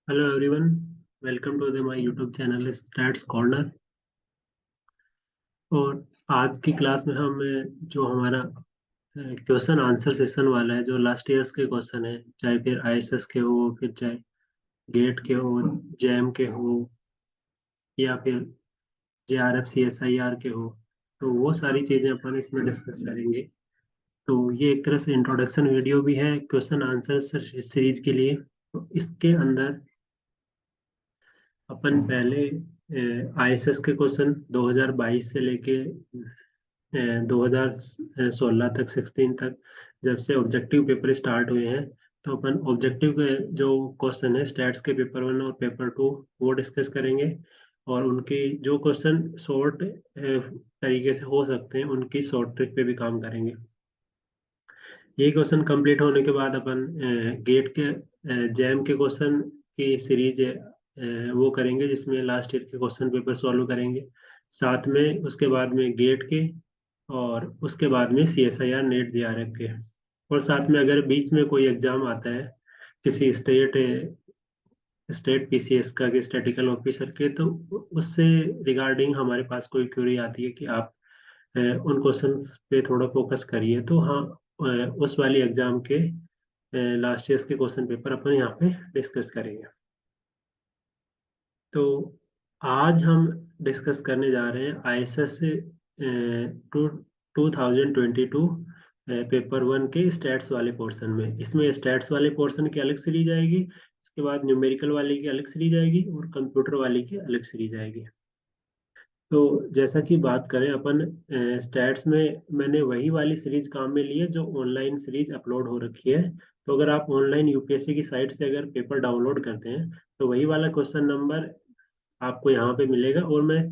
Hello everyone, welcome to the my YouTube channel stats corner. और आज की class में हम जो हमारा क्वेश्चन आंसर सेशन वाला है, जो लास्ट ईयर्स के क्वेश्चन है, चाहे फिर आईएसएस के हो, फिर चाहे गेट के हो, जैम के हो, या फिर जेआरएफ सीएसआईआर के हो, तो वो सारी चीज़ें अपन इसमें डिस्कस करेंगे। तो ये एक तरह से इंट्रोडक्शन वीडियो भी है क्वेश्चन आंसर सीरीज के लिए। तो इसके अंदर अपन पहले आईएसएस के क्वेश्चन 2022 से लेके 2016 तक 16 तक, जब से ऑब्जेक्टिव पेपर स्टार्ट हुए हैं, तो अपन ऑब्जेक्टिव के जो क्वेश्चन है स्टैट्स के पेपर 1 और पेपर 2 वो डिस्कस करेंगे। और उनकी जो क्वेश्चन शॉर्ट तरीके से हो सकते हैं उनकी शॉर्ट ट्रिक पे भी काम करेंगे। ये क्वेश्चन कंप्लीट होने के बाद अपन गेट के जैम के क्वेश्चन की सीरीज वो करेंगे, जिसमें लास्ट ईयर के क्वेश्चन पेपर सॉल्व करेंगे। साथ में उसके बाद में गेट के, और उसके बाद में सीएसआईआर नेट जेआरएफ के। और साथ में अगर बीच में कोई एग्जाम आता है किसी स्टेट स्टेट पीसीएस का, कि स्टैटिकल ऑफिसर के, तो उससे रिगार्डिंग हमारे पास कोई क्वेरी आती है कि आप उन क्वेश्चंस पे थोड़ा फोकस करिए, तो हाँ, उस वाली एग्जाम के लास्ट ईयर्स के क्वेश्चन पेपर अपन यहाँ पे डिस्कस करेंगे। तो आज हम डिस्कस करने जा रहे हैं आईएसएस टू 2022 पेपर 1 के स्टैट्स वाले पोर्शन में। इसमें स्टैट्स वाले पोर्शन की अलग सीरीज आएगी, इसके बाद न्यूमेरिकल वाले की अलग सीरीज आएगी, और कंप्यूटर वाले की अलग सीरीज आएगी। तो जैसा कि बात करें अपन स्टैट्स में, मैंने वही वाली सीरीज काम में ली है जो ऑनलाइन सीरीज अपलोड हो रखी है। तो अगर आप ऑनलाइन यूपीएससी की साइट से अगर पेपर डाउनलोड करते हैं, तो वही वाला क्वेश्चन नंबर आपको यहाँ पे मिलेगा। और मैं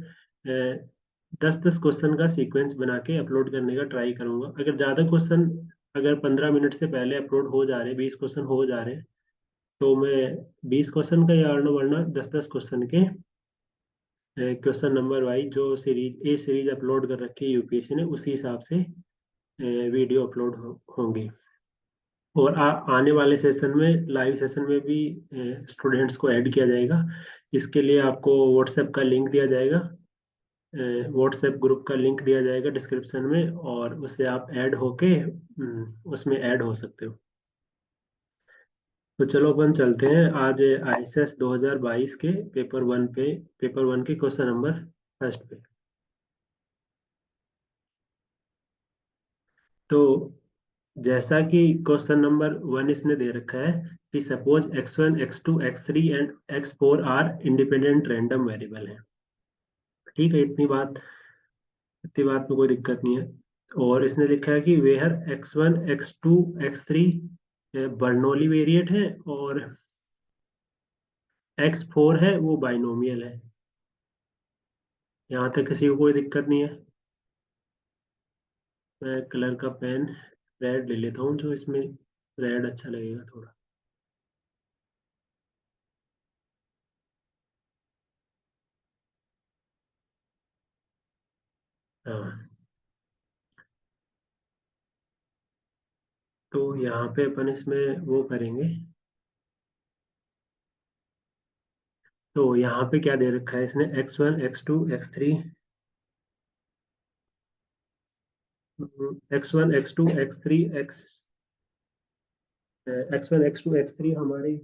10-10 क्वेश्चन का सीक्वेंस बना के अपलोड करने का ट्राई करूंगा। अगर ज़्यादा क्वेश्चन, अगर 15 मिनट से पहले अपलोड हो जा रहे हैं, 20 क्वेश्चन हो जा रहे हैं, तो मैं 20 क्वेश्चन का, या वरना 10-10 क्वेश्चन के क्वेश्चन नंबर वाइज जो सीरीज अपलोड कर रखी है यूपीएससी ने, उसी हिसाब से वीडियो अपलोड होंगे। और आने वाले सेशन में, लाइव सेशन में भी स्टूडेंट्स को ऐड किया जाएगा। इसके लिए आपको व्हाट्सएप का लिंक दिया जाएगा, व्हाट्सएप ग्रुप का लिंक दिया जाएगा डिस्क्रिप्शन में, और उससे आप ऐड होके उसमें ऐड हो सकते हो। तो चलो अपन चलते हैं आज आईएसएस 2022 के पेपर वन के क्वेश्चन नंबर फर्स्ट पे। तो जैसा कि क्वेश्चन नंबर 1 इसने दे रखा है कि suppose x1 x2 x3 and x4 are independent random variable है। ठीक है, इतनी बात में कोई दिक्कत नहीं है। और इसने लिखा है कि where x1 x2 x3 Bernoulli variate है, और x4 है वो बाइनोमियल है। यहाँ तक किसी को कोई दिक्कत नहीं है। मैं कलर का पेन रेड ले लेता हूँ, जो इसमें रेड अच्छा लगेगा थोड़ा। हाँ, तो यहाँ पे अपन इसमें वो करेंगे। तो यहाँ पे क्या दे रखा है इसने, x1 x2 x3, x1 x2 x3 x1 x2 x3 हमारी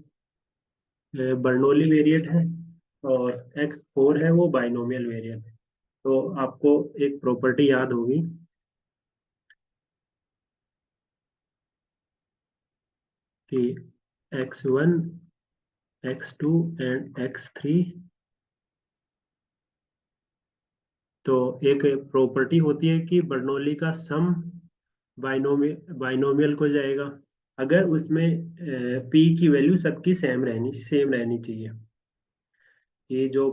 बर्नौली वेरिएट है, और x4 है वो बाइनोमियल वेरिएट है। तो आपको एक प्रॉपर्टी याद होगी कि x1 x2 एंड x3, तो एक प्रॉपर्टी होती है कि बर्नौली का सम बाइनोमियल को जाएगा, अगर उसमें p की वैल्यू सबकी सेम रहनी चाहिए। ये जो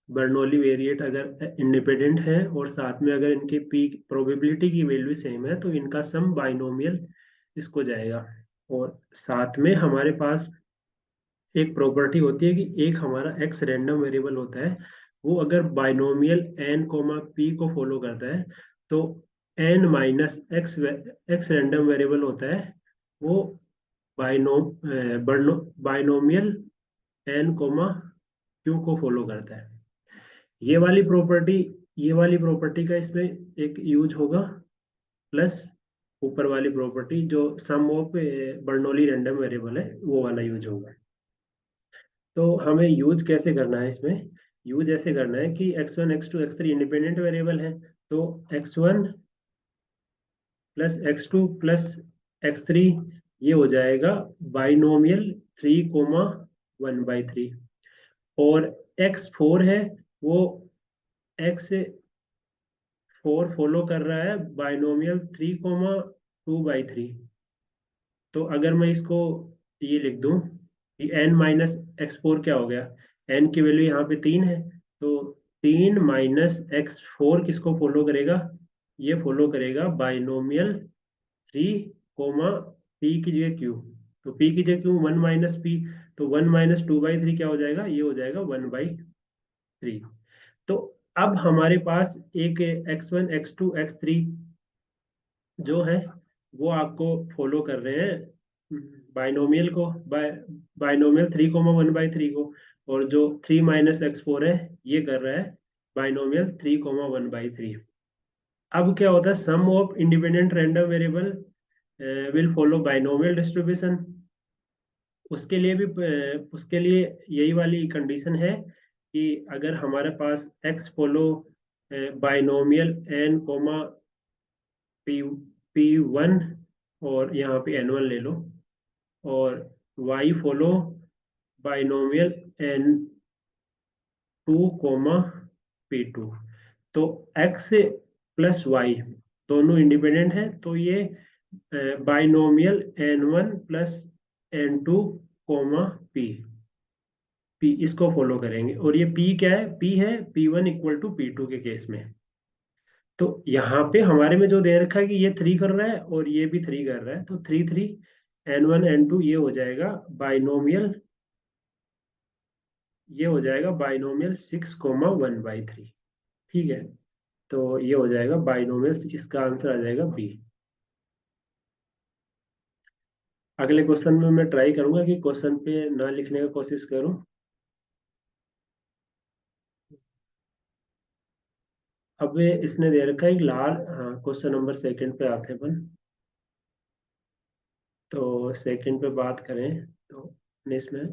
बर्नौली वेरिएट अगर इंडिपेंडेंट है, और साथ में अगर इनकी पी प्रोबेबिलिटी की वैल्यू सेम है, तो इनका सम बाइनोमियल इसको जाएगा। और साथ में हमारे पास एक प्रॉपर्टी होती है कि एक हमारा एक्स रैंडम वेरिएबल होता है, वो अगर बाइनोमियल एन कोमा पी को फॉलो करता है, तो N minus X random variable होता है, वो बाइनोमियल एन कोमा क्यू को फॉलो करता है। ये वाली प्रॉपर्टी ये वाली प्रॉपर्टी का इसमें एक यूज होगा, प्लस ऊपर वाली प्रॉपर्टी जो सम ऑफ बर्नौली रैंडम वेरिएबल है वो वाला यूज होगा। तो हमें यूज कैसे करना है इसमें? यूज ऐसे करना है कि x1 x2 x3 independent variable है, तो x1 plus x2 plus x3 ये हो जाएगा बाइनोमियल 3, 1/3। और x4 है वो x4 फॉलो कर रहा है बाइनोमियल 3, 2/3। तो अगर मैं इसको ये लिख दूं कि n-x4 क्या हो गया, n की वैल्यू यहाँ पे 3 है, तो 3 - x4 किसको फॉलो करेगा? ये फॉलो करेगा बाइनोमियल 3, p की जगह q। तो p की जगह q 1 - p, तो 1 - 2/3 क्या हो जाएगा? ये हो जाएगा 1/3। तो अब हमारे पास एक x1 x2 x3 जो है वो आपको फॉलो कर रहे हैं बाइनोमियल को, बाइनोमियल 3, 1/3 को। और जो 3 - x4 है ये कर रहा है बाइनोमियल 3, 1/3। अब क्या होता है, sum of independent random variable will follow binomial distribution. उसके लिए यही वाली कंडीशन है कि अगर हमारे पास x follow binomial n comma p1, और यहाँ पे n1 ले लो, और y follow binomial n2, P2। तो x प्लस y दोनों इंडिपेंडेंट है, तो ये binomial n1 plus n2, p इसको फॉलो करेंगे। और ये p क्या है? p है p1 = p2 के केस में। तो यहाँ पे हमारे में जो दे रखा है कि ये 3 कर रहा है और ये भी 3 कर रहा है, तो 3, 3 n1 n2 ये हो जाएगा बाइनोमियल 6, 1/3। ठीक है, तो ये हो जाएगा बाइनोमियल, इसका आंसर आ जाएगा बी। अगले क्वेश्चन में मैं ट्राई करूंगा कि क्वेश्चन पे ना लिखने का कोशिश करूं। अब इसने दे रखा है लार्ज, हाँ क्वेश्चन नंबर सेकंड पे आते हैं अपन। तो सेकंड पे बात करें तो इसमें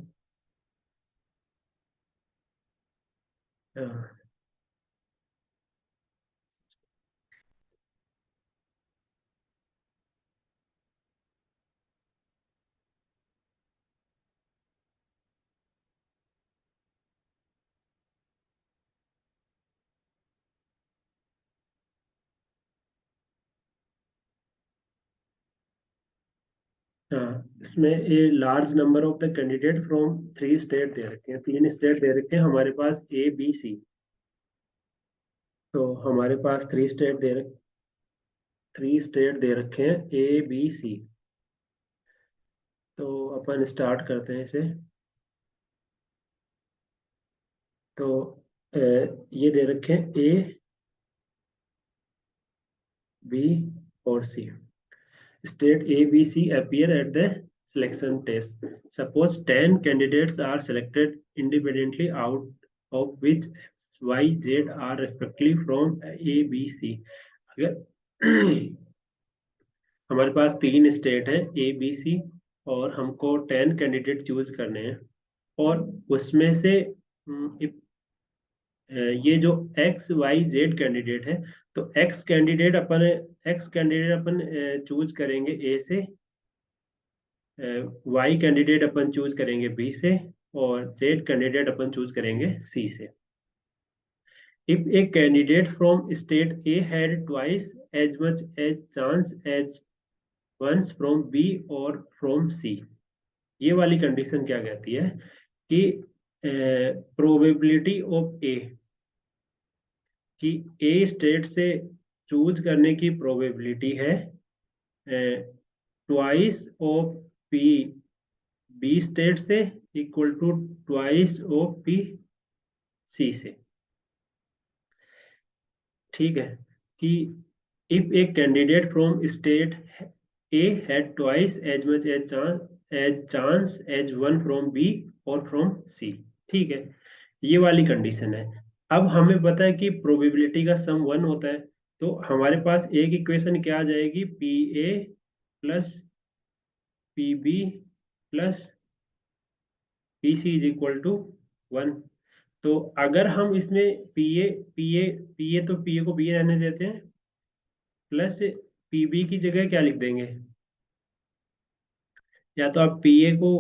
हाँ, इसमें a large number of the candidate from 3 state दे रखे हैं, 3 स्टेट दे रखे हैं हमारे पास A B C। तो हमारे पास 3 स्टेट दे रखे हैं A B C। तो अपन स्टार्ट करते हैं इसे। तो ये दे रखे हैं A B और C। State A, B, C appear at the selection test. Suppose 10 candidates are selected independently, out of which X, Y, Z are respectively from A, B, C। अगर हमारे पास 3 स्टेट है A, B, C, और हमको 10 candidate choose करने हैं, और उसमें से ये जो XYZ कैंडिडेट है, तो एक्स कैंडिडेट अपन चूज करेंगे ए से, वाई कैंडिडेट अपन चूज करेंगे बी से, और जेड कैंडिडेट अपन चूज करेंगे सी से। If A candidate from state A had twice as much as chance as once from B और फ्रॉम सी। ये वाली कंडीशन क्या कहती है कि प्रोबेबिलिटी ऑफ ए, कि ए स्टेट से चूज करने की प्रोबेबिलिटी है twice of P B state से equal to twice of P C से। ठीक है, कि if A candidate from state A had twice as much as chance as one from B और फ्रॉम सी। ठीक है, ये वाली कंडीशन है। अब हमें पता है कि प्रोबेबिलिटी का सम 1 होता है, तो हमारे पास एक इक्वेशन क्या आ जाएगी, P A plus P B plus P C is equal to 1। तो अगर हम इसमें पी ए तो पी ए को पी ए रहने देते हैं, प्लस पी बी की जगह क्या लिख देंगे, या तो आप पी ए को,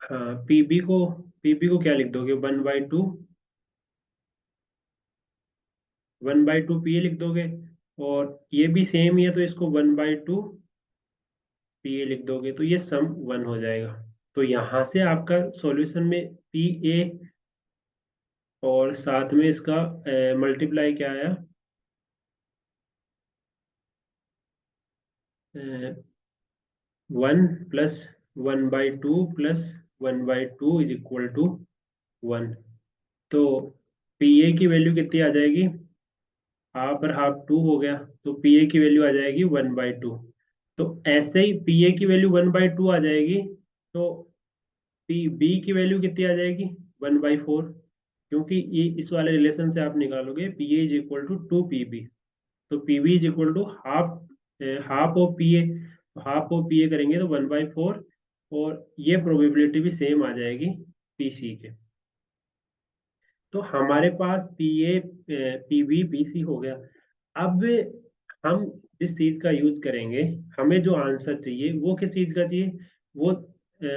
हाँ पी बी को क्या लिख दोगे, 1/2, 1/2 पी ए लिख दोगे। और ये भी सेम ही है, तो इसको 1/2 पी ए लिख दोगे, तो ये सम 1 हो जाएगा। तो यहाँ से आपका सॉल्यूशन में पी ए और साथ में इसका मल्टीप्लाई क्या आया, 1 plus 1/2 plus 1/2 is equal to 1। तो पी ए की वैल्यू कितनी आ जाएगी, हाफ और हाफ 2 हो गया, तो पी ए की वैल्यू आ जाएगी 1/2। तो ऐसे ही पी ए की वैल्यू 1/2 आ जाएगी, तो पी बी की वैल्यू कितनी आ जाएगी, 1/4। क्योंकि ये इस वाले रिलेशन से आप निकालोगे P A is equal to 2 P B, तो P B is equal to half, half of P A, half of P A करेंगे तो 1/4। और ये प्रोबेबिलिटी भी सेम आ जाएगी पी सी के। तो हमारे पास P A P B P C हो गया। अब हम जिस चीज का यूज करेंगे, हमें जो आंसर चाहिए वो किस चीज का चाहिए, वो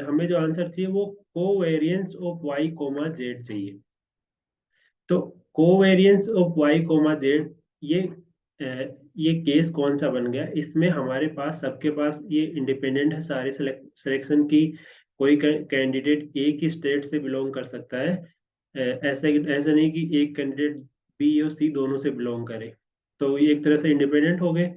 हमें जो आंसर चाहिए वो covariance of Y comma Z चाहिए। तो covariance of Y comma Z, ये ये केस कौन सा बन गया, इसमें हमारे पास सबके पास ये इंडिपेंडेंट है सारे सिलेक्शन की। कोई कैंडिडेट एक ही स्टेट से बिलोंग कर सकता है, ऐसा ऐसा नहीं कि एक कैंडिडेट बी और सी दोनों से बिलोंग करे। तो ये एक तरह से इंडिपेंडेंट हो गए।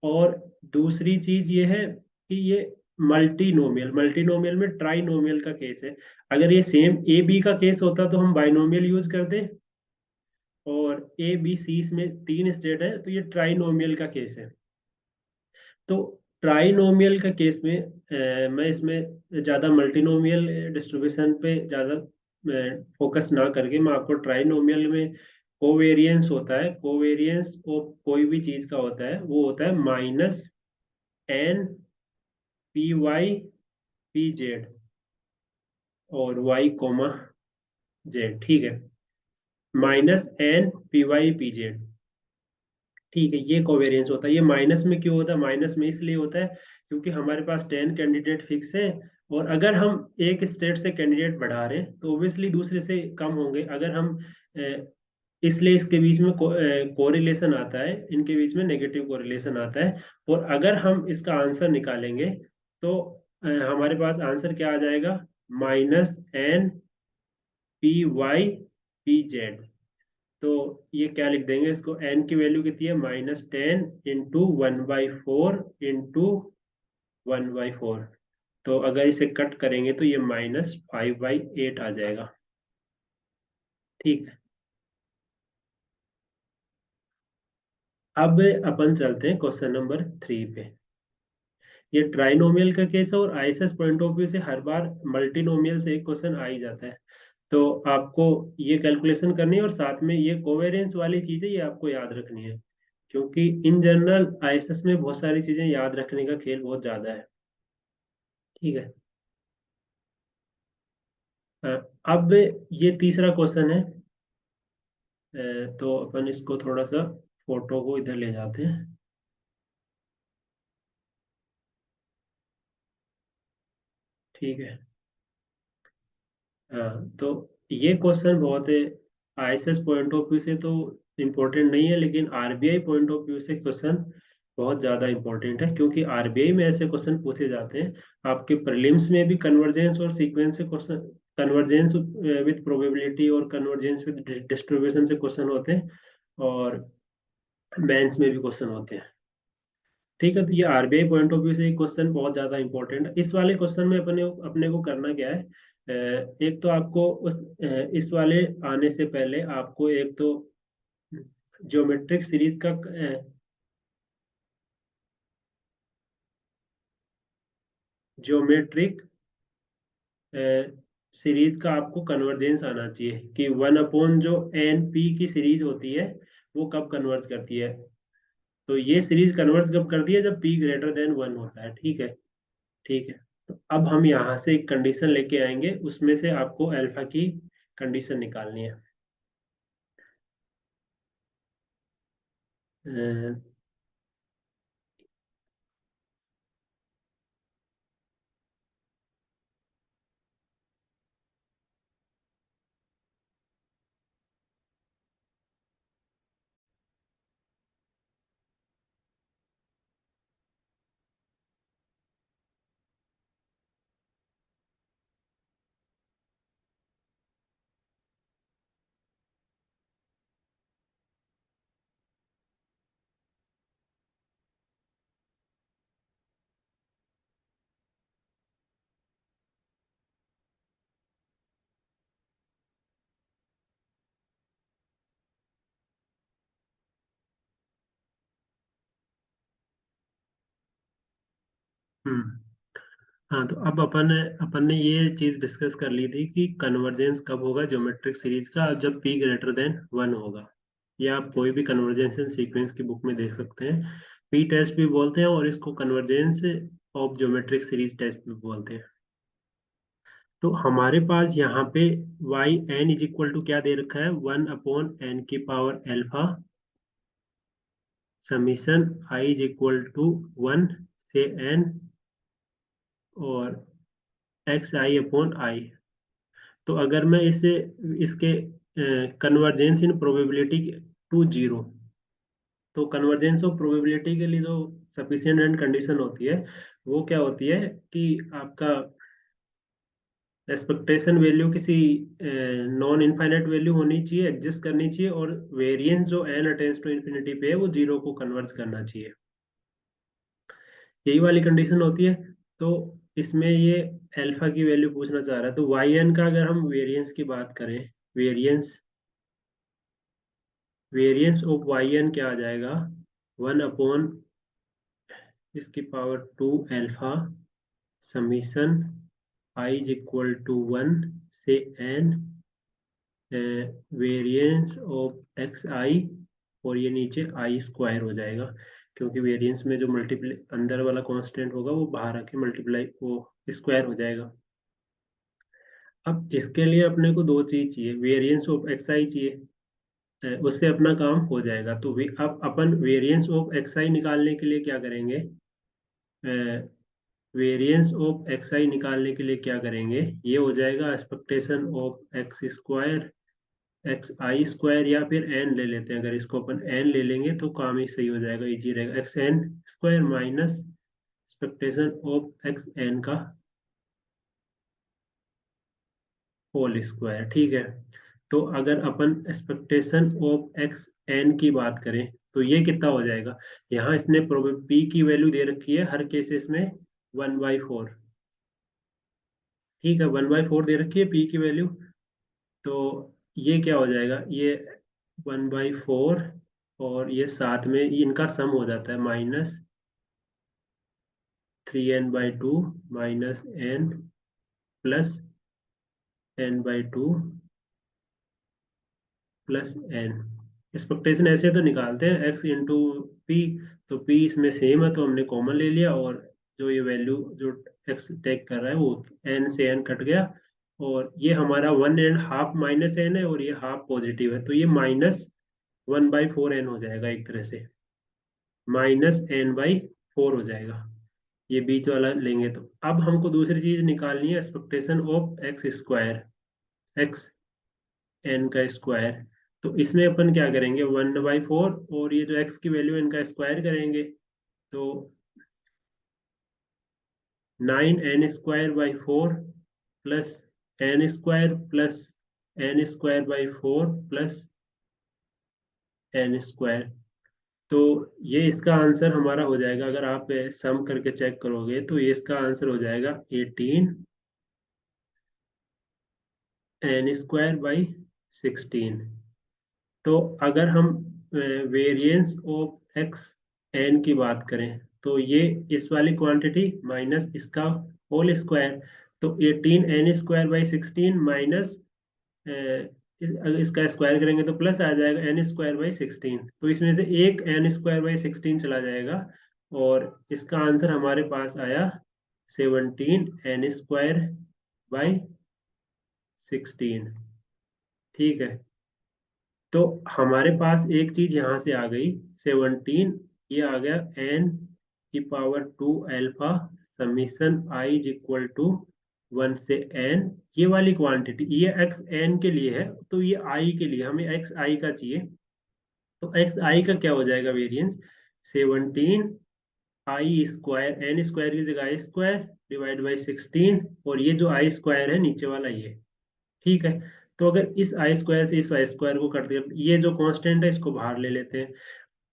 और दूसरी चीज ये है कि ये मल्टीनोमियल, मल्टीनोमियल में ट्राइनोमियल का केस है। अगर ये सेम ए बी का केस होता तो हम बाइनोमियल यूज करते, और ए बी सी इसमें 3 स्टेट है, तो ये ट्राइनोमियल का केस है। तो ट्राइनोमियल का केस में मैं इसमें ज़्यादा मल्टीनोमियल डिस्ट्रीब्यूशन पे ज़्यादा फोकस ना करके, मैं आपको ट्राइनोमियल में कोवेरियंस होता है, कोवेरियंस ऑफ कोई भी चीज़ का होता है, वो होता है -n P Y P Z और वाई कोमा जेड। ठीक है, -n P Y P Z. ठीक है, ये कोवेरियंस होता है। ये माइनस में क्यों होता है, माइनस में इसलिए होता है क्योंकि हमारे पास 10 कैंडिडेट फिक्स है, और अगर हम एक स्टेट से कैंडिडेट बढ़ा रहे हैं तो ओब्वियसली दूसरे से कम होंगे। अगर हम इसलिए इसके बीच में कोरिलेशन आता है, इनके बीच में नेगेटिव कोरिलेशन आता है। और अगर हम इसका आंसर निकालेंगे तो हमारे पास आंसर क्या आ जाएगा, -n P Y P Z. तो ये क्या लिख देंगे इसको, n की वैल्यू कितनी है, -10 इंटू 1/4 इंटू 1/4। तो अगर इसे कट करेंगे तो ये -5/8 आ जाएगा। ठीक है, अब अपन चलते हैं क्वेश्चन नंबर 3 पे। ये ट्राइनोमियल का केस है, और आईएसएस पॉइंट ऑफ व्यू से हर बार मल्टीनोमियल से एक क्वेश्चन आ ही जाता है। तो आपको ये कैलकुलेशन करनी है, और साथ में ये कोवेरियंस वाली चीजें ये आपको याद रखनी है, क्योंकि इन जनरल आईएसएस में बहुत सारी चीजें याद रखने का खेल बहुत ज्यादा है। ठीक है, अ, अब ये तीसरा क्वेश्चन है। तो अपन इसको थोड़ा सा फोटो को इधर ले जाते हैं। ठीक है, हाँ, तो ये क्वेश्चन बहुत आईएसएस पॉइंट ऑफ व्यू से तो इम्पोर्टेंट नहीं है, लेकिन आरबीआई पॉइंट ऑफ व्यू से क्वेश्चन बहुत ज़्यादा इम्पोर्टेंट है, क्योंकि आरबीआई में ऐसे क्वेश्चन पूछे जाते हैं। आपके प्रीलिम्स में भी कन्वर्जेंस और सीक्वेंस से क्वेश्चन, कन्वर्जेंस विद प्रोबेबिलिटी और कन्वर्जेंस विद डिस्ट्रीब्यूशन से क्वेश्चन होते हैं, और मेंस में भी क्वेश्चन होते हैं। ठीक है, तो ये आरबीआई पॉइंट ऑफ व्यू से क्वेश्चन बहुत ज्यादा इंपॉर्टेंट है। इस वाले क्वेश्चन में अपने अपने को करना क्या है, एक तो आपको इस वाले आने से पहले आपको एक तो ज्योमेट्रिक सीरीज का ज्योमेट्रिक सीरीज का आपको कन्वर्जेंस आना चाहिए कि 1 अपॉन जो एन पी की सीरीज होती है वो कब कन्वर्ज करती है। तो ये सीरीज कन्वर्ज कब करती है, जब पी ग्रेटर देन 1 होता है। ठीक है। ठीक है। तो अब हम यहाँ से एक कंडीशन लेके आएंगे, उसमें से आपको अल्फा की कंडीशन निकालनी है। अ, हम्म। हाँ, तो अब अपन अपन ने ये चीज डिस्कस कर ली थी कि कन्वर्जेंस कब होगा ज्योमेट्रिक सीरीज का, जब पी ग्रेटर देन 1 होगा। या आप कोई भी कन्वर्जेंस सीक्वेंस की बुक में देख सकते हैं। पी टेस्ट भी बोलते हैं और इसको convergence of geometric series test भी बोलते हैं। तो हमारे पास यहाँ पे Y N is equal to क्या दे रखा है, 1 अपॉन n की power alpha summation I is equal to 1 से n और एक्स आई अपॉन आई। तो अगर मैं इसे इसके convergence in probability to zero, तो कन्वर्जेंस ऑफ प्रोबेबिलिटी के लिए जो सफिशिएंट एंड कंडीशन होती है वो क्या होती है कि आपका एक्सपेक्टेशन वैल्यू किसी नॉन इनफाइनाइट वैल्यू होनी चाहिए, एग्जिस्ट करनी चाहिए, और वेरिएंस जो एन अटेंस टू इन्फिनिटी पे है वो जीरो को कन्वर्ज करना चाहिए। यही वाली कंडीशन होती है। तो इसमें ये अल्फा की वैल्यू पूछना चाह रहा है, तो वाई एन का अगर हम वेरिएंस की बात करें, variance variance of Y N क्या आ जाएगा, 1 अपॉन इसकी power 2 alpha summation I is equal to 1 से N variance of X I, और ये नीचे आई स्क्वायर हो जाएगा, क्योंकि वेरिएंस में जो मल्टीप्लाई अंदर वाला कांस्टेंट होगा वो बाहर आके मल्टीप्लाई वो स्क्वायर हो जाएगा। अब इसके लिए अपने को दो चीज चाहिए, वेरिएंस ऑफ एक्स आई चाहिए। उससे अपना काम हो जाएगा। तो अब अपन वेरिएंस ऑफ एक्स आई निकालने के लिए क्या करेंगे, वेरिएंस ऑफ एक्स आई निकालने के लिए क्या करेंगे, ये हो जाएगा expectation of X square x I square, या फिर एन ले लेते हैं। अगर इसको अपन एन ले लेंगे तो काम ही सही हो जाएगा, इजी रहेगा। X N square minus expectation of X N का होल स्क्वायर। ठीक है। तो अगर अपन एक्सपेक्टेशन ऑफ एक्स एन की बात करें तो ये कितना हो जाएगा, यहाँ इसने पी की वैल्यू दे रखी है हर केसेस में 1/4। ठीक है, 1/4 दे रखी है पी की वैल्यू। तो ये क्या हो जाएगा, ये 1/4, और ये साथ में इनका सम हो जाता है -3n/2 -n plus n/2 plus N. Expectation ऐसे तो निकालते हैं एक्स इंटू पी, तो पी इसमें सेम है तो हमने कॉमन ले लिया, और जो ये वैल्यू जो एक्स टेक कर रहा है वो एन से एन कट गया, और ये हमारा 1.5 माइनस एन है और ये हाफ पॉजिटिव है, तो ये -1/4n हो जाएगा एक तरह से, -n/4 हो जाएगा। ये बीच वाला लेंगे तो अब हमको दूसरी चीज निकालनी है, expectation of X square, X N का स्क्वायर। तो इसमें अपन क्या करेंगे, 1/4 और ये जो एक्स की वैल्यू है इनका स्क्वायर करेंगे, तो 9n² by 4 plus n² plus n² by 4 plus n²। तो ये इसका आंसर हमारा हो जाएगा, अगर आप सम करके चेक करोगे तो ये इसका आंसर हो जाएगा 18n² बाई 16। तो अगर हम वेरिएंस ऑफ एक्स एन की बात करें तो ये इस वाली क्वांटिटी माइनस इसका होल स्क्वायर, तो 18 n² बाई 16 माइनस, अगर इसका स्क्वायर करेंगे तो प्लस आ जाएगा n² बाई 16। तो इसमें से एक n² बाई 16 चला जाएगा, और इसका आंसर हमारे पास आया 17 n² बाई 16। ठीक है, तो हमारे पास एक चीज यहाँ से आ गई 17, ये आ गया n⁻²α summation i is equal to 1 से n। ये वाली क्वांटिटी ये एक्स एन के लिए है, तो ये आई के लिए हमें एक्स आई का चाहिए। तो एक्स आई का क्या हो जाएगा वेरिएंस, 17 i² n² की जगह i² डिवाइड बाई 16, और ये जो i² है नीचे वाला ये। ठीक है, तो अगर इस i² से इस i² को कर दिया, ये जो कांस्टेंट है इसको बाहर ले लेते हैं।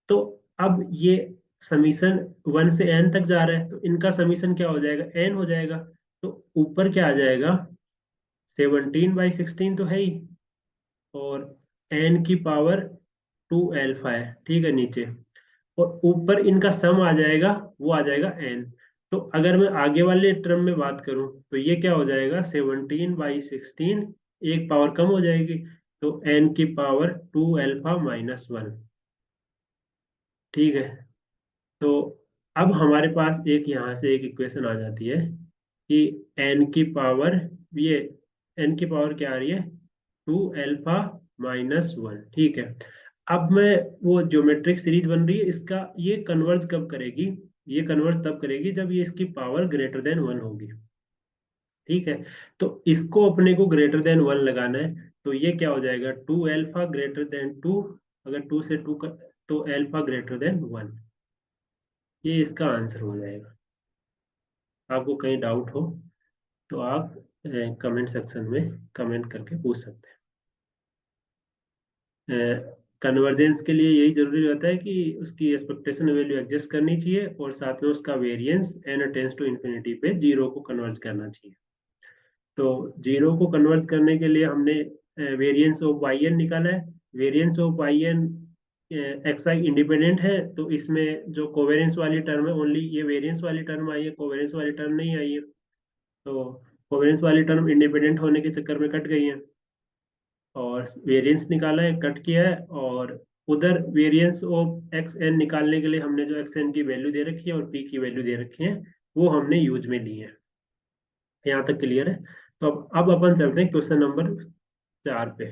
तो अब ये समीशन 1 से n तक जा रहा है, तो इनका समीशन क्या हो जाएगा, n हो जाएगा। तो ऊपर क्या आ जाएगा, 17/16 तो है ही, और n⁻² है, ठीक है नीचे, और ऊपर इनका सम आ जाएगा, वो आ जाएगा n। तो अगर मैं आगे वाले टर्म में बात करूं तो ये क्या हो जाएगा, 17/16, एक पावर कम हो जाएगी, तो n⁻²α-1। ठीक है, तो अब हमारे पास एक यहाँ से एक इक्वेशन आ जाती है कि n की पावर, ये n की पावर क्या आ रही है, 2α-1। ठीक है, अब मैं, वो ज्योमेट्रिक सीरीज बन रही है, इसका ये कन्वर्ज कब करेगी, ये कन्वर्ज तब करेगी जब ये इसकी पावर ग्रेटर देन 1 होगी। ठीक है, तो इसको अपने को ग्रेटर देन 1 लगाना है, तो ये क्या हो जाएगा, 2α ग्रेटर देन 2, अगर 2 से 2 का, तो अल्फा ग्रेटर देन 1। ये इसका आंसर हो जाएगा। आपको कहीं डाउट हो तो आप कमेंट सेक्शन में कमेंट करके पूछ सकते हैं। कन्वर्जेंस के लिए यही जरूरी रहता है कि उसकी एक्सपेक्टेशन वैल्यू एडजस्ट करनी चाहिए, और साथ में उसका variance n tends to infinity पे जीरो को कन्वर्ज करना चाहिए। तो जीरो को कन्वर्ज करने के लिए हमने वेरिएंस ऑफ वाई एन निकाला है। Variance of Y N X I independent है, तो इसमें जो कोवेरियंस वाली टर्म है, ओनली ये वेरिएंस वाली टर्म आई है, कोवेरियंस वाली टर्म नहीं आई है। तो कोवेरियंस वाली टर्म इंडिपेंडेंट होने के चक्कर में कट गई है, और वेरिएंस निकाला है, कट किया है, और उधर वेरिएंस ऑफ एक्स एन निकालने के लिए हमने जो एक्स एन की वैल्यू दे रखी है और पी की वैल्यू दे रखी है, वो हमने यूज में ली है। यहाँ तक क्लियर है। तो अब अपन चलते हैं क्वेश्चन नंबर 4 पे।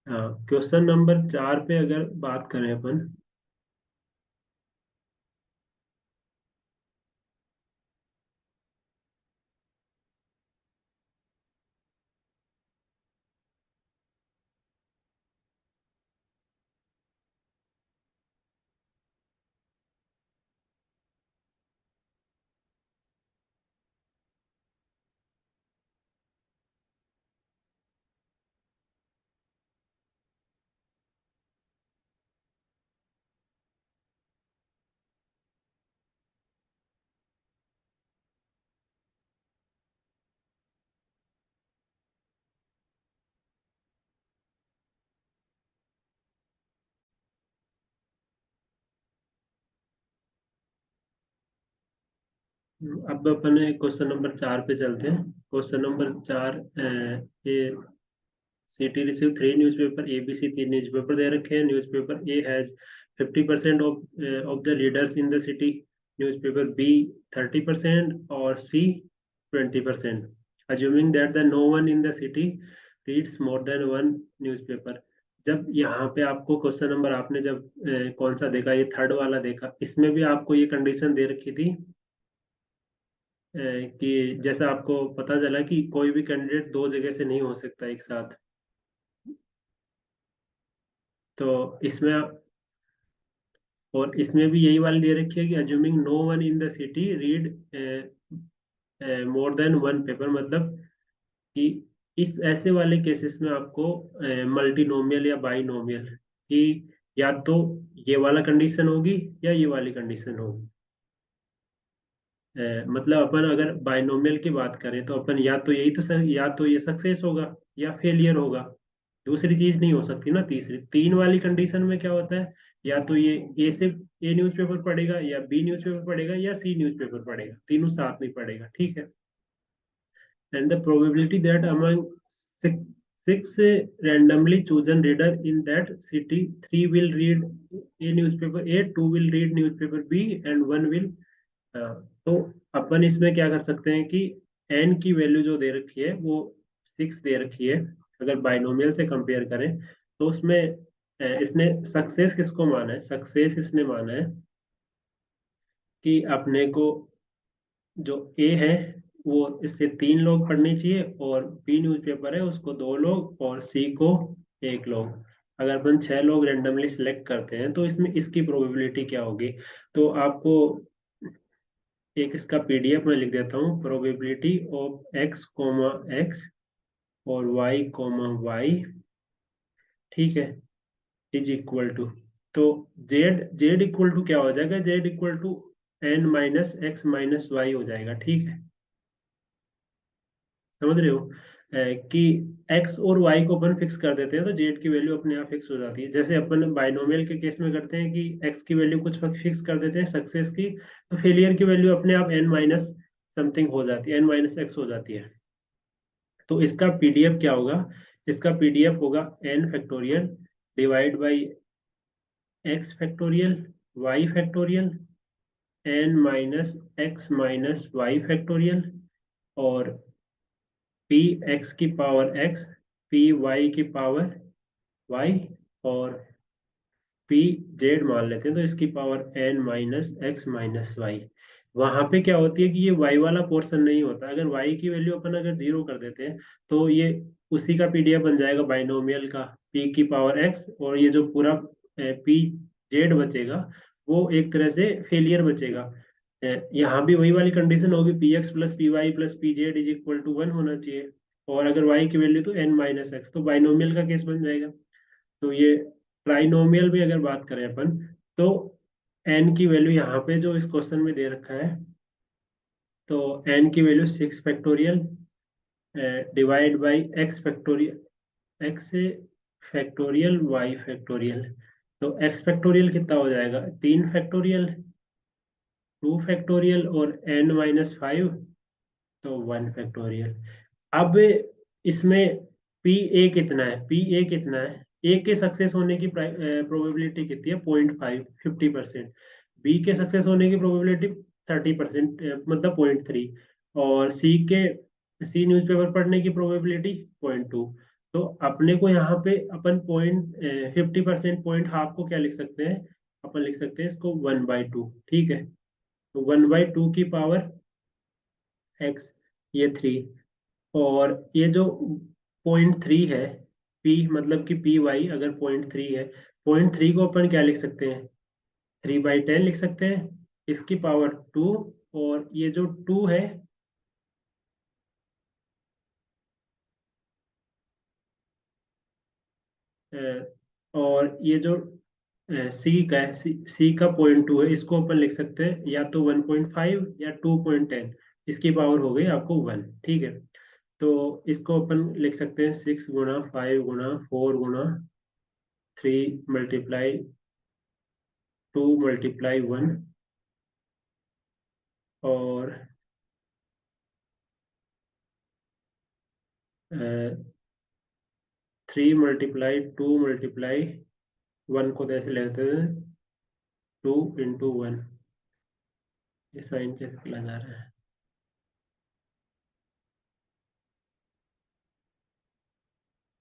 हाँ, क्वेश्चन नंबर 4 पे अगर बात करें अपन, अब अपन क्वेश्चन नंबर 4 पे चलते हैं। क्वेश्चन नंबर 4, ये city receive 3 newspaper, ABC 3 newspaper दे रखे हैं। Newspaper A has 50% of the readers in the city, newspaper B 30% और C 20%। Assuming that the no one in the city reads more than one newspaper. जब यहाँ पे आपको question number, आपने जब कौन सा देखा, ये थर्ड वाला देखा, इसमें भी आपको ये कंडीशन दे रखी थी कि जैसा आपको पता चला कि कोई भी कैंडिडेट दो जगह से नहीं हो सकता एक साथ। तो इसमें, और इसमें भी यही वाली दे रखी है कि assuming no one in the city read more than one paper, मतलब कि इस ऐसे वाले केसेस में आपको मल्टीनोमियल या बाइनोमियल की, या तो ये वाला कंडीशन होगी या ये वाली कंडीशन होगी। मतलब अपन अगर बाइनोमियल की बात करें तो अपन या तो यही तो या तो ये सक्सेस होगा या फेलियर होगा, दूसरी चीज नहीं हो सकती ना। तीसरी, तीन वाली कंडीशन में क्या होता है या तो ये ए से ए न्यूज़पेपर पढ़ेगा, या बी न्यूज़पेपर पढ़ेगा, या सी न्यूज़पेपर पढ़ेगा, तीनों साथ नहीं पढ़ेगा, ठीक है। And the probability that among six randomly chosen reader in that city, three will read a newspaper A, two will read newspaper B, and one will तो अपन इसमें क्या कर सकते हैं कि n की वैल्यू जो दे रखी है वो 6 दे रखी है। अगर बाइनोमियल से कंपेयर करें तो उसमें इसने सक्सेस किसको माना है, सक्सेस इसने माना है कि अपने को जो ए है वो इससे 3 लोग पढ़ने चाहिए, और बी न्यूज़पेपर है उसको 2 लोग, और सी को 1 लोग। अगर अपन 6 लोग रेंडमली सिलेक्ट करते हैं तो इसमें इसकी प्रोबेबिलिटी क्या होगी। तो आपको एक इसका पीडीएफ में लिख देता हूँ, probability of X comma X और वाई कोमा वाई, ठीक है, इज इक्वल टू, तो जेड जेड इक्वल टू क्या हो जाएगा, Z equal to N minus X minus Y हो जाएगा, ठीक है। समझ रहे हो कि x और y को अपन फिक्स कर देते हैं तो z की वैल्यू अपने आप फिक्स हो जाती है। जैसे अपन बाइनोमियल के केस में करते हैं कि x की वैल्यू कुछ फिक्स कर देते हैं सक्सेस की, तो फेलियर की वैल्यू अपने आप n माइनस समथिंग हो जाती है, n माइनस एक्स हो जाती है। तो इसका पीडीएफ क्या होगा, इसका पीडीएफ होगा n factorial divide by x factorial y factorial n minus X minus Y factorial, और पी एक्स की पावर एक्स, पी वाई की पावर वाई, और पी जेड मान लेते हैं तो इसकी power N minus X minus Y. वहां पे क्या होती है कि ये वाई वाला पोर्शन नहीं होता। अगर वाई की वैल्यू अपन अगर 0 कर देते हैं तो ये उसी का पीडीएफ बन जाएगा बाइनोमियल का, पी की पावर एक्स, और ये जो पूरा पी जेड बचेगा वो एक तरह से फेलियर बचेगा। यहाँ भी वही वाली कंडीशन होगी, P X plus P Y plus P Z is equal to 1 होना चाहिए, और अगर वाई की वैल्यू तो एन माइनस एक्स, तो बाइनोमियल का केस बन जाएगा। तो ये ट्राइनोमियल में अगर बात करें अपन, तो एन की वैल्यू यहाँ पे जो इस क्वेश्चन में दे रखा है, तो एन की value 6 factorial divide by X factorial, X factorial Y factorial. तो एक्स फैक्टोरियल कितना हो जाएगा, 3 फैक्टोरियल, 2 फैक्टोरियल, और एन माइनस 5, तो 1 फैक्टोरियल। अब इसमें पी ए कितना है, पी ए कितना है, ए के सक्सेस होने की प्रोबेबिलिटी कितनी है, 0.5, 50%। बी के सक्सेस होने की प्रोबेबिलिटी 30%, मतलब 0.3, और सी न्यूज़पेपर पढ़ने की प्रोबेबिलिटी 0.2। तो अपने को यहाँ पे अपन 50% पॉइंट हाफ को क्या लिख सकते हैं, अपन लिख सकते हैं इसको 1/2, ठीक है। तो 1/2 की पावर एक्स, ये 3, और ये जो 0.3 है, पी मतलब कि पी वाई अगर 0.3 है, 0.3 को अपन क्या लिख सकते हैं, 3/10 लिख सकते हैं, इसकी पावर 2, और ये जो 2 है, और ये जो सी का है, सी का 0.2 है, इसको अपन लिख सकते हैं या तो 1.5 या 2.10, इसकी पावर हो गई आपको 1, ठीक है। तो इसको अपन लिख सकते हैं 6 गुना 5 गुना 4 गुना 3 मल्टीप्लाई 2 मल्टीप्लाई 1, और 3 मल्टीप्लाई 2 मल्टीप्लाई 1 को तो ऐसे लेते हैं 2 × 1, ये साइन कैसे चला जा रहा है।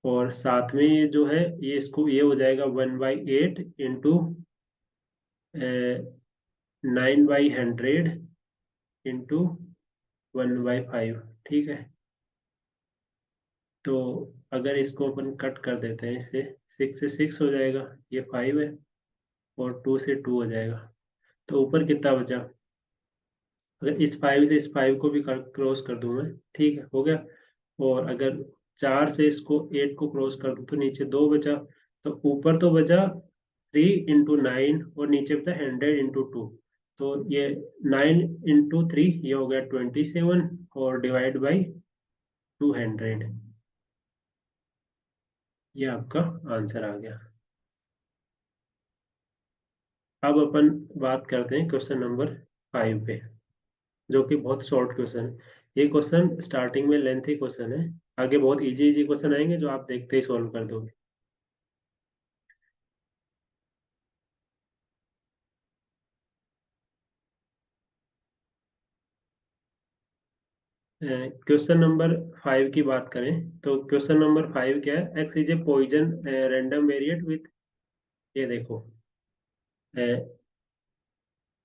और साथ में ये जो है ये इसको ये हो जाएगा 1/8 × 9/100 इंटू 1/5, ठीक है। तो अगर इसको अपन कट कर देते हैं इससे, 6 से 6 हो जाएगा, ये 5 है, और 2 से 2 हो जाएगा, तो ऊपर कितना बचा, अगर इस 5 से इस 5 को भी क्रॉस कर दूं मैं, ठीक है, हो गया। और अगर 4 से इसको 8 को क्रॉस कर दूं तो नीचे 2 बचा, तो ऊपर तो बचा 3 × 9, और नीचे बचा 100 × 2, तो ये 9 × 3 ये हो गया 27, और डिवाइड बाई 200, ये आपका आंसर आ गया। अब अपन बात करते हैं क्वेश्चन नंबर 5 पे, जो कि बहुत शॉर्ट क्वेश्चन है। ये क्वेश्चन स्टार्टिंग में लेंथी क्वेश्चन है, आगे बहुत इजी इजी क्वेश्चन आएंगे जो आप देखते ही सॉल्व कर दोगे। क्वेश्चन नंबर 5 की बात करें तो क्वेश्चन नंबर 5 क्या है, X is a Poisson random variate with, ये देखो,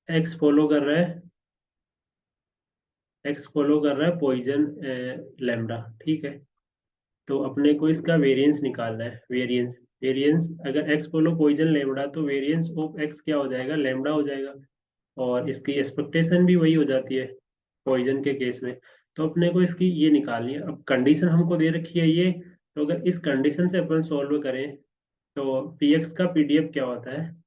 एक्स फॉलो कर रहा है, एक्स फॉलो कर रहा है पॉइजन लैम्डा, ठीक है। तो अपने को इसका वेरिएंस निकालना है, वेरिएंस, वेरिएंस अगर एक्स फॉलो पॉइजन लैम्डा तो वेरिएंस ऑफ एक्स क्या हो जाएगा, लैम्डा हो जाएगा। और इसकी एक्सपेक्टेशन भी वही हो जाती है पॉइजन के केस में। तो अपने को इसकी ये निकालनी है। अब कंडीशन हमको दे रखी है ये, तो अगर इस कंडीशन से अपन सॉल्व करें तो पी एक्स का पीडीएफ क्या होता है,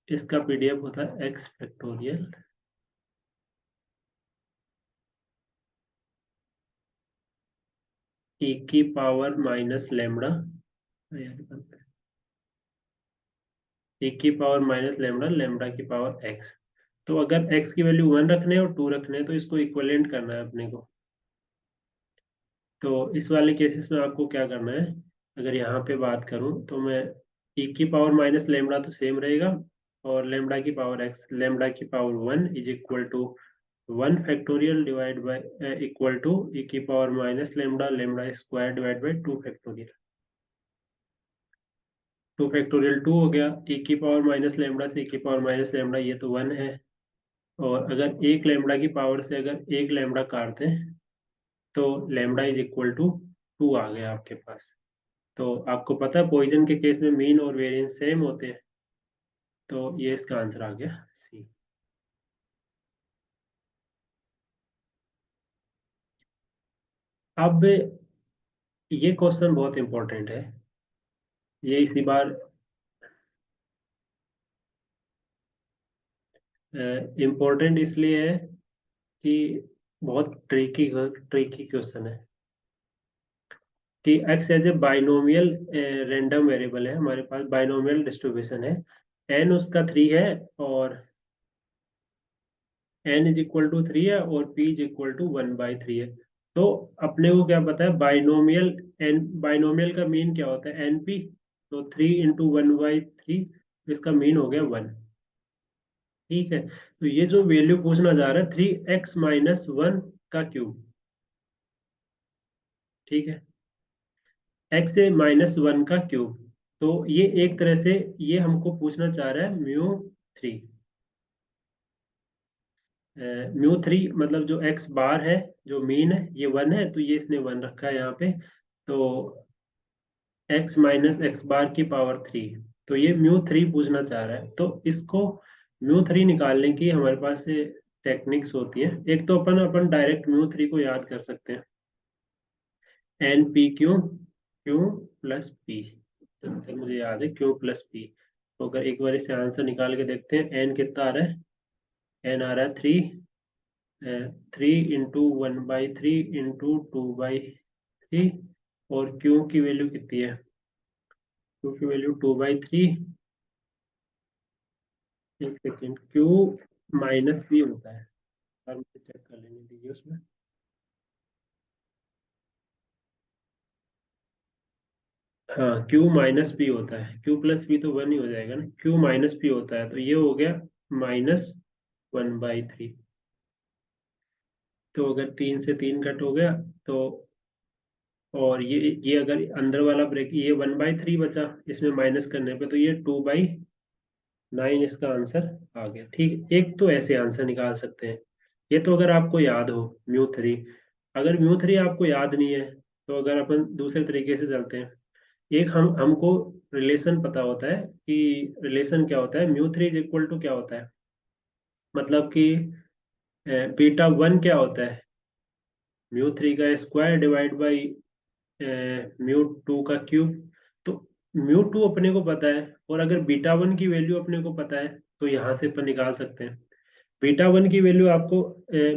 इसका पीडीएफ होता है एक्स फैक्टोरियल ई की पावर माइनस लेमड़ा, ए की पावर माइनस लेमड़ा, लेमड़ा की पावर एक्स। तो अगर एक्स की वैल्यू 1 रखने और 2 रखने हैं तो इसको इक्विवेलेंट करना है अपने को। तो इस वाले केसेस में आपको क्या करना है, अगर यहाँ पे बात करूँ तो मैं e की पावर माइनस लेमड़ा तो सेम रहेगा, और लेमड़ा की पावर एक्स, लेमड़ा की power 1 is equal to 1 factorial divide by equal to e की power minus lambda, lambda square divide by 2 factorial. 2 factorial 2 हो गया, e की पावर माइनस लेमड़ा से e की पावर माइनस लेमड़ा, ये तो 1 है। और अगर एक लेमड़ा की पावर से अगर एक लेमड़ा काटते हैं तो लेमड़ा इज इक्वल टू 2 आ गया आपके पास। तो आपको पता है पॉइजन के केस में मीन और वेरिएंस सेम होते हैं, तो ये इसका आंसर आ गया सी। अब ये क्वेश्चन बहुत इंपॉर्टेंट है, ये इसी बार इंपॉर्टेंट इसलिए है कि बहुत ट्रिकी ट्रिकी क्वेश्चन है कि X as a binomial random variable है, हमारे पास बाइनोमियल डिस्ट्रीब्यूशन है, एन उसका 3 है, और एन इज इक्वल टू 3 है, और पी इज इक्वल टू 1/3 है। तो अपने को क्या पता है बाइनोमियल, एन बाइनोमियल का मीन क्या होता है, एन पी। तो 3 × 1/3, इसका मीन हो गया 1, ठीक है। तो ये जो वैल्यू पूछना जा रहा है 3x - 1 का क्यूब, ठीक है, x - 1 का क्यूब। तो ये एक तरह से ये हमको पूछना चाह रहा है म्यू 3। म्यू 3 मतलब जो एक्स बार है, जो मीन है, ये 1 है, तो ये इसने 1 रखा है यहाँ पे। तो x - x बार की पावर 3, तो ये म्यू 3 पूछना चाह रहा है। तो इसको म्यू 3 निकालने की हमारे पास टेक्निक्स होती है। एक तो अपन डायरेक्ट म्यू 3 को याद कर सकते हैं, N P Q, Q plus P, जब तक मुझे याद है क्यू प्लस पी। तो अगर एक बार इसे आंसर निकाल के देखते हैं, एन कितना आ रहा है, एन आ रहा है 3, 3 × 1/3 × 2/3, और क्यू की वैल्यू कितनी है, क्यू की वैल्यू 2/3। एक सेकेंड, क्यू माइनस बी होता है, और मुझे चेक कर लेने दीजिए उसमें। हाँ, क्यू माइनस बी होता है, क्यू प्लस बी तो 1 ही हो जाएगा ना, क्यू माइनस बी होता है, तो ये हो गया -1/3। तो अगर 3 से 3 कट हो गया तो, और ये अगर अंदर वाला ब्रेक, ये 1/3 बचा इसमें माइनस करने पे, तो ये 2/9 इसका आंसर आ गया, ठीक। एक तो ऐसे आंसर निकाल सकते हैं, ये तो अगर आपको याद हो म्यू 3। अगर म्यू 3 आपको याद नहीं है तो अगर अपन दूसरे तरीके से चलते हैं, एक हमको रिलेशन पता होता है कि रिलेशन क्या होता है, म्यू 3 इज इक्वल टू क्या होता है, मतलब कि बीटा 1 क्या होता है, म्यू 3 का स्क्वायर डिवाइड बाई म्यू 2 का क्यूब। तो म्यू 2 अपने को पता है, और अगर बीटा 1 की वैल्यू अपने को पता है तो यहाँ से अपन निकाल सकते हैं। बीटा वन की वैल्यू आपको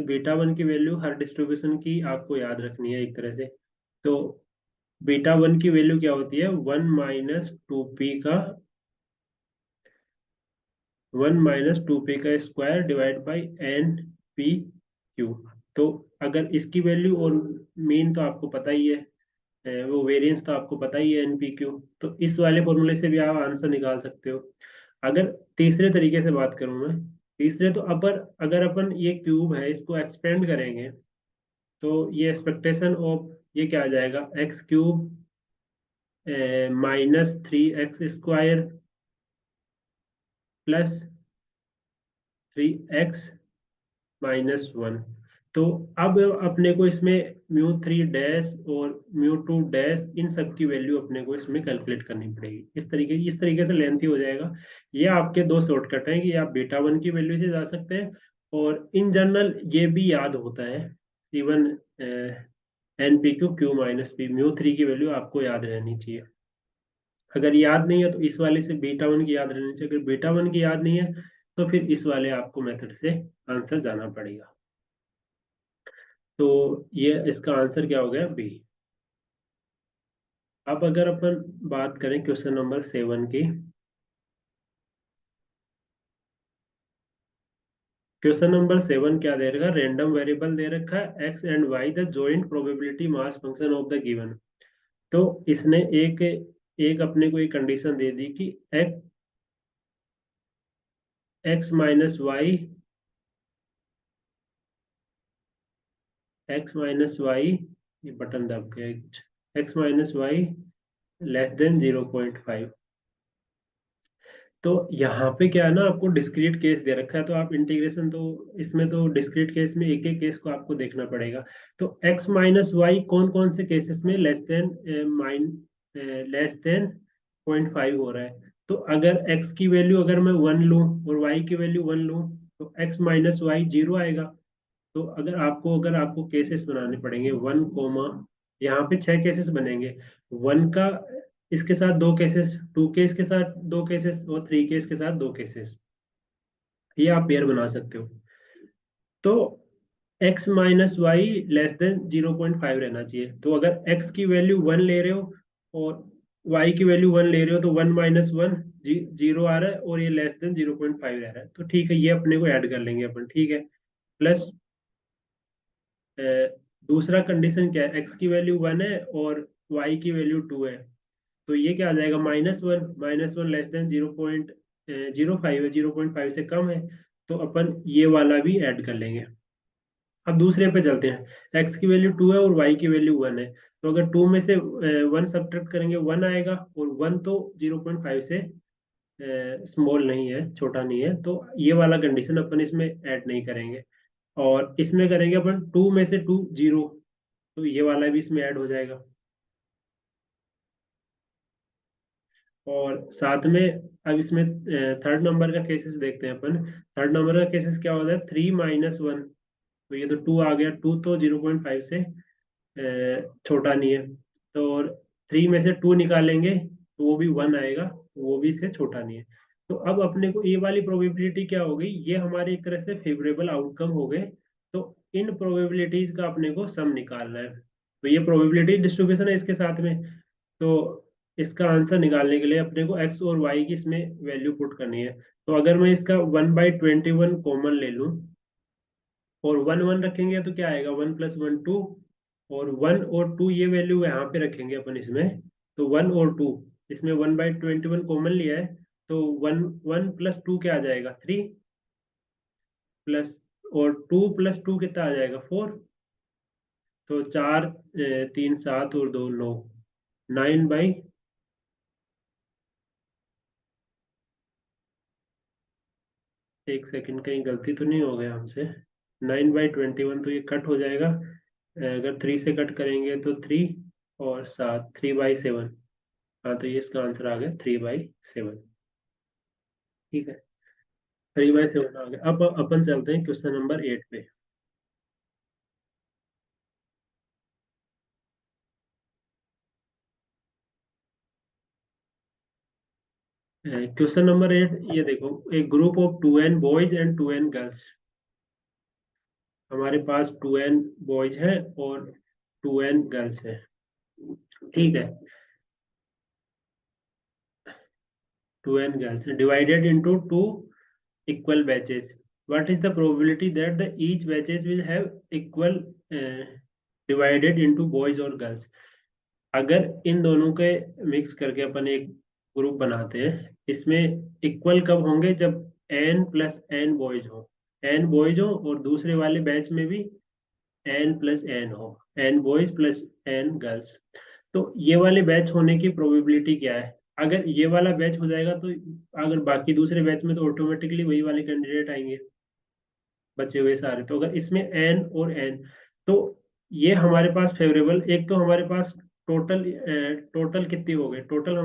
बीटा वन की वैल्यू हर डिस्ट्रीब्यूशन की आपको याद रखनी है एक तरह से। तो बीटा वन की वैल्यू क्या होती है, 1 - 2p का 1 - 2p का स्क्वायर डिवाइड बाई NPQ। तो अगर इसकी वैल्यू और मीन तो आपको पता ही है, वो वेरिएंस तो आपको पता ही है NPQ। तो इस वाले फॉर्मूले से भी आप आंसर निकाल सकते हो। अगर तीसरे तरीके से बात करूं मैं, तीसरे तो अगर अपन ये क्यूब है इसको एक्सपेंड करेंगे, तो ये एक्सपेक्टेशन ऑफ ये क्या आ जाएगा, x³ -3x² +3x - 1। तो अब अपने को इसमें μ3 डैश और μ2 डैश इन सब की वैल्यू अपने को इसमें कैलकुलेट करनी पड़ेगी। इस तरीके से लेंथी हो जाएगा। ये आपके दो शॉर्टकट हैं कि आप बीटा वन की वैल्यू से जा सकते हैं, और इन जनरल ये भी याद होता है। इवन NPQ Q - P μ3 की वैल्यू आपको याद रहनी चाहिए। अगर याद नहीं है तो इस वाले से बीटा वन की याद रहनी चाहिए, अगर बीटा वन की याद नहीं है तो फिर इस वाले आपको मेथड से आंसर जाना पड़ेगा। तो ये इसका आंसर क्या हो गया, बी। अब अगर अपन बात करें क्वेश्चन नंबर 7 की, क्वेश्चन नंबर 7 क्या दे रखा है, रेंडम वेरिएबल दे रखा है x and why the joint probability mass function of the given. तो इसने एक एक अपने को एक कंडीशन दे दी कि x - y ये बटन दब गया, x - y < 0.5। तो यहाँ पे क्या है ना, आपको डिस्क्रीट केस दे रखा है, तो आप इंटीग्रेशन तो इसमें तो डिस्क्रीट केस में एक एक केस को आपको देखना पड़ेगा। तो x - y कौन कौन से केसेस में लेस देन 0.5 हो रहा है। तो अगर x की वैल्यू अगर मैं 1 लूँ और y की वैल्यू 1 लूँ, तो x - y 0 आएगा। तो अगर आपको केसेस बनाने पड़ेंगे 1, यहाँ पे 6 केसेस बनेंगे। 1 का इसके साथ 2 केसेस, 2 केस के साथ 2 केसेस, और 3 केस के साथ 2 केसेस, ये आप पेयर बना सकते हो। तो x - y < 0.5 रहना चाहिए। तो अगर x की वैल्यू 1 ले रहे हो और y की वैल्यू 1 ले रहे हो, तो 1 - 1 0 आ रहा है, और ये < 0.5 रह रहा है। तो ठीक है, ये अपने को ऐड कर लेंगे अपन, ठीक है। प्लस दूसरा कंडीशन क्या है, x की वैल्यू 1 है और y की वैल्यू 2 है। तो ये क्या आ जाएगा, -1 -1 < 0.05 है, 0.5 से कम है। तो अपन ये वाला भी ऐड कर लेंगे। अब दूसरे पे चलते हैं, x की वैल्यू 2 है और y की वैल्यू 1 है। तो अगर 2 में से 1 सब्ट्रैक्ट करेंगे 1 आएगा, और 1 तो 0.5 से स्मॉल नहीं है, छोटा नहीं है, तो ये वाला कंडीशन अपन इसमें ऐड नहीं करेंगे। और इसमें करेंगे अपन 2 में से 2 0, तो ये वाला भी इसमें ऐड हो जाएगा। और साथ में अब इसमें थर्ड नंबर का केसेस देखते हैं अपन। थर्ड नंबर का केसेस क्या होता है, 3 - 1। तो ये तो 2 आ गया, 2 तो 0.5 से छोटा नहीं है। तो और 3 में से 2 निकालेंगे तो वो भी 1 आएगा, वो भी इससे छोटा नहीं है। तो अब अपने को ये वाली प्रोबेबिलिटी क्या हो गई, ये हमारे एक तरह से फेवरेबल आउटकम हो गए। तो इन प्रोबेबिलिटीज का अपने को सम निकालना है। तो ये प्रोबेबिलिटी डिस्ट्रीब्यूशन है इसके साथ में। तो इसका आंसर निकालने के लिए अपने को एक्स और वाई की इसमें वैल्यू पुट करनी है। तो अगर मैं इसका 1/21 कॉमन ले लूं, और 1 1 रखेंगे तो क्या आएगा, 1 + 1 2, और 1 और 2 ये वैल्यू यहाँ पे रखेंगे अपन इसमें। तो 1 और 2, इसमें 1/21 कॉमन लिया है, तो 1 1 + 2 क्या आ जाएगा, 3 प्लस, और 2 + 2 कितना आ जाएगा, 4। तो 4 3 7 और 2 9, 9 एक सेकंड, कहीं गलती तो नहीं हो गया हमसे, 9/21 तो ये कट हो जाएगा। अगर 3 से कट करेंगे तो 3, और 7 3/7। हाँ, तो ये इसका आंसर आ गया 3/7। ठीक है, 3/7 आ गया। अब अपन चलते हैं क्वेश्चन नंबर 8 पे। क्वेश्चन नंबर 8 ये देखो, एक group of 2n boys and 2n girls हमारे पास 2n बॉयज हैं और 2n गर्ल्स हैं, ठीक है। 2n girls divided into two equal batches. What is the probability that the each batches will have equal uh, divided into boys और girls? अगर इन दोनों के मिक्स करके अपन एक ग्रुप बनाते हैं, इसमें इक्वल कब होंगे? जब n प्लस एन बॉयज हो, n बॉयज हो और दूसरे वाले बैच में भी n प्लस एन हो, n boys plus n girls. तो ये वाले बैच होने की प्रोबेबिलिटी क्या है? अगर ये वाला बैच हो जाएगा तो अगर बाकी दूसरे बैच में तो ऑटोमेटिकली वही वाले कैंडिडेट आएंगे, बचे हुए सारे। तो अगर इसमें एन और एन, तो ये हमारे पास फेवरेबल, एक तो हमारे पास टोटल टोटल कितनी हो गई? टोटल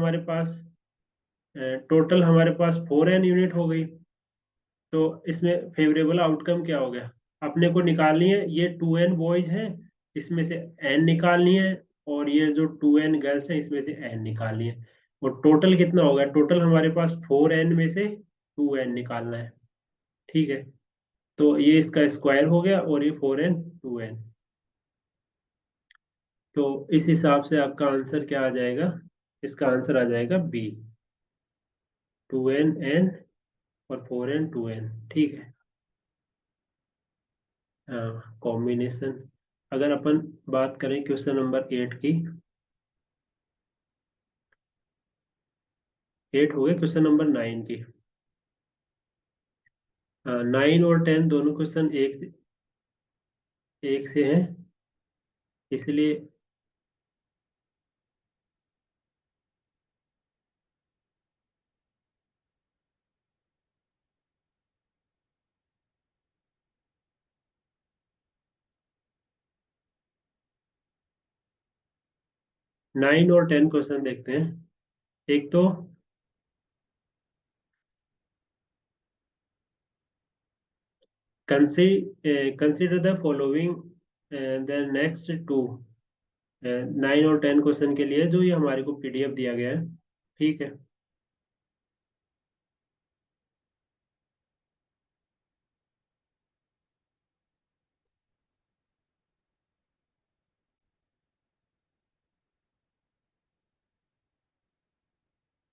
हमारे पास 4n यूनिट हो गई। तो इसमें फेवरेबल आउटकम क्या हो गया? अपने को निकालनी है, ये 2n बॉयज हैं, इसमें से n निकालनी है, और ये जो 2n गर्ल्स हैं इसमें से n निकालनी है। और टोटल कितना होगा? टोटल हमारे पास 4n में से 2n निकालना है, ठीक है। तो ये इसका स्क्वायर हो गया और ये 4n 2n। तो इस हिसाब से आपका आंसर क्या आ जाएगा? इसका आंसर आ जाएगा बी, 2n और 4n 2n, ठीक है। हाँ, कॉम्बिनेशन। अगर अपन बात करें क्वेश्चन नंबर 8 की, 8 हो गए, क्वेश्चन नंबर 9 की। हाँ, 9 और 10 दोनों क्वेश्चन एक से हैं, इसलिए 9 और 10 क्वेश्चन देखते हैं। एक तो consider the following the next two, 9 और 10 क्वेश्चन के लिए जो ये हमारे को पीडीएफ दिया गया है, ठीक है।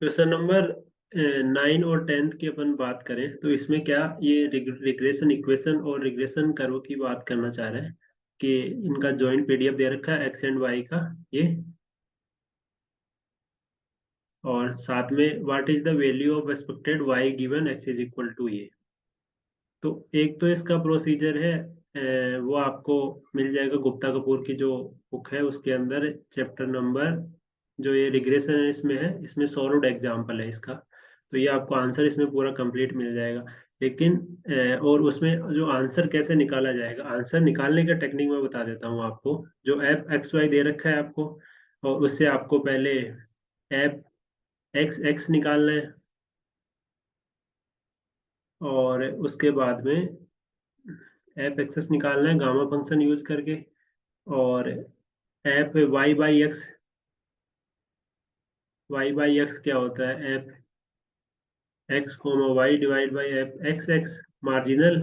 क्वेश्चन नंबर 9 और 10 की अपन बात करें तो इसमें क्या, ये रिग्रेशन इक्वेशन और रिग्रेशन कर्व की बात करना चाह रहे हैं कि इनका जॉइंट पीडीएफ दे रखा है एक्स एंड वाई का, ये। और साथ में what is the value of expected Y given x is equal to ये। तो एक तो इसका प्रोसीजर है, वो आपको मिल जाएगा गुप्ता कपूर की जो बुक है उसके अंदर, चैप्टर नंबर, जो ये रिग्रेशन है इसमें है, इसमें सॉलिड एग्जाम्पल है इसका। तो ये आपको आंसर इसमें पूरा कंप्लीट मिल जाएगा। लेकिन और उसमें जो आंसर कैसे निकाला जाएगा, आंसर निकालने का टेक्निक मैं बता देता हूँ आपको। जो एफ एक्स वाई दे रखा है आपको, और उससे आपको पहले एफ एक्स एक्स निकालना है, और उसके बाद में एफ एक्सेस निकालना है गामा फंक्शन यूज करके। और एफ वाई बाई एक्स क्या होता है? F x comma y divide by f x x marginal.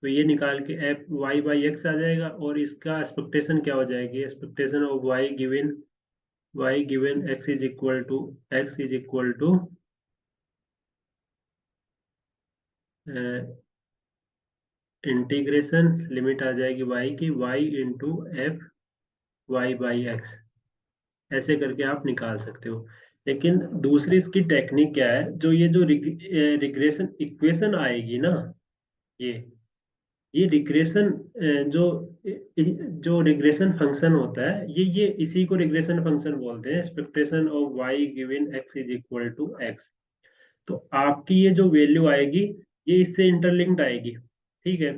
तो ये निकाल के एफ वाई बाई एक्स आ जाएगा, और इसका एक्सपेक्टेशन क्या हो जाएगी? Expectation of Y given x is equal to integration, limit आ जाएगी वाई की, y into f y by x. ऐसे करके आप निकाल सकते हो। लेकिन दूसरी इसकी टेक्निक क्या है, जो ये जो रिग्रेशन इक्वेशन आएगी ना, ये ये रिग्रेशन जो जो रिग्रेशन फंक्शन होता है, ये इसी को रिग्रेशन फंक्शन बोलते हैं, expectation of Y given x is equal to X. तो आपकी ये जो वैल्यू आएगी, ये इससे इंटरलिंक्ड आएगी, ठीक है।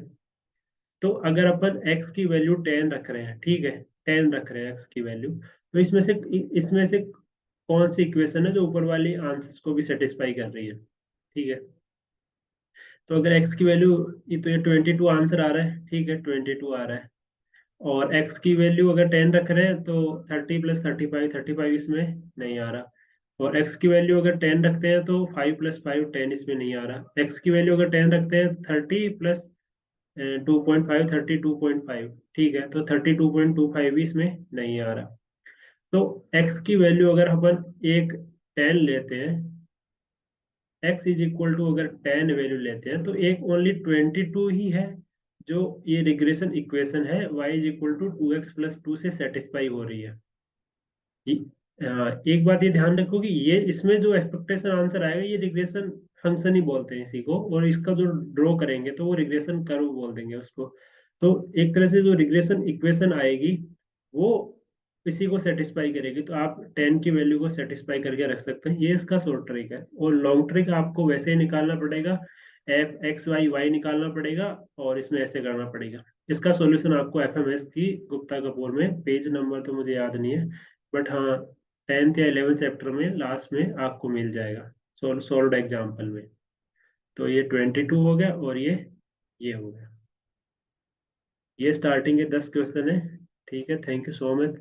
तो अगर अपन x की वैल्यू 10 रख रहे हैं, ठीक है, 10 रख रहे हैं x की वैल्यू, तो इसमें से कौन सी इक्वेशन है जो ऊपर वाली आंसर्स को भी सेटिस्फाई कर रही है, ठीक है। तो अगर x की वैल्यू, ये तो ये 22 आंसर आ रहा है, ठीक है, 22 आ रहा है। और x की वैल्यू अगर 10 रख रहे हैं तो 30 प्लस 35, 35 इसमें नहीं आ रहा। और x की वैल्यू अगर 10 रखते हैं तो 5 प्लस 5 10 इसमें नहीं आ रहा। x की वैल्यू अगर 10 रखते हैं तो 30 प्लस 2.5, 32.5, ठीक है, तो 32.25 भी इसमें नहीं आ रहा। तो x की वैल्यू अगर अपन एक 10 लेते हैं, x इज इक्वल टू अगर 10 वैल्यू लेते हैं, तो एक ओनली 22 ही है जो ये रिग्रेशन इक्वेशन है y is equal to 2x+2 से सेटिस्फाई हो रही है। एक बात ये ध्यान रखो कि ये इसमें जो एक्सपेक्टेशन आंसर आएगा ये रिग्रेशन फंक्शन ही बोलते हैं इसी को, और इसका जो ड्रॉ करेंगे तो वो रिग्रेशन कर्व बोल देंगे उसको। तो एक तरह से जो रिग्रेशन इक्वेशन आएगी वो इसी को सेटिस्फाई करेगी, तो आप 10 की वैल्यू को सेटिस्फाई करके रख सकते हैं। ये इसका शॉर्ट ट्रिक है, और लॉन्ग ट्रिक आपको वैसे ही निकालना पड़ेगा, एफ एक्स वाई वाई निकालना पड़ेगा और इसमें ऐसे करना पड़ेगा। इसका सॉल्यूशन आपको एफएमएस की गुप्ता कपूर में, पेज नंबर तो मुझे याद नहीं है, बट हाँ 10th या 11th चैप्टर में लास्ट में आपको मिल जाएगा सोल्व्ड एग्जाम्पल में। तो ये 22 हो गया, और ये हो गया। ये स्टार्टिंग के 10 क्वेश्चन है। ठीक है, थैंक यू सो मच।